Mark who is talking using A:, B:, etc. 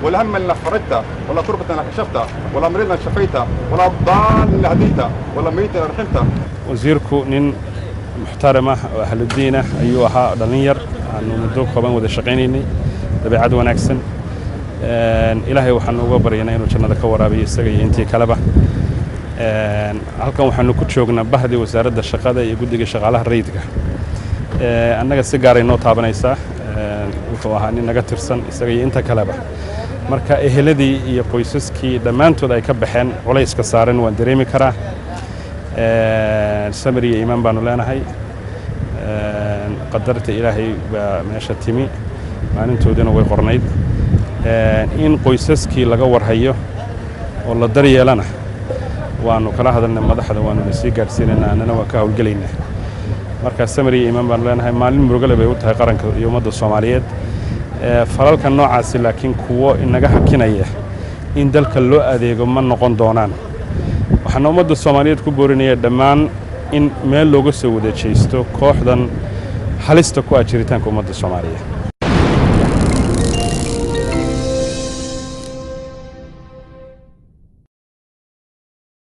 A: ولا هم اللي فرجته ولا تربة اللي كشفته ولا مريض اللي شفيته ولا ضال اللي هديته ولا ميت اللي رحمته.
B: وزيركو نين محترمة وأهل الدين أيها دنير أنه ندوق قبان وده شقينيني تبعد ونكسن إلهي وحنا وبرينا إنه كنا ذكورا بيستجي أنتي كلبة halkan waxaanu ku joognaa bahdii wasaaradda shaqada iyo guddiga shaqaalaha rayidka annaga si gaar ah inoo taabanaysa wuxuu ahaa nin naga tirsan isaga iyo inta kaleba marka eheladii iyo qoysaskii dhammaantood ay ka baxeen culayska saaran waan dareemi karaa samir iyo iimaan baanu leenahay qadarta ilaahay baa meesha timi maalintoodina way qornayd in qoysaskii laga warhayo oo la daryeelana waanu kala hadalnay madaxda waanu sii gaarsiinayna annana waa ka hawlgalaynaa marka samiri iimaan baan leenahay maalin murugale bay u tahay qaranka iyo ummadda Soomaaliyeed falalka noocaas laakiin kuwo inaga hakinaya in dalka loo adeego ma noqon doonaan waxaan ummadda Soomaaliyeed ku boorinaya dhammaan in meel looga soo wada jeesto kooxdan halista ku ajiritaanka ummadda Soomaaliyeed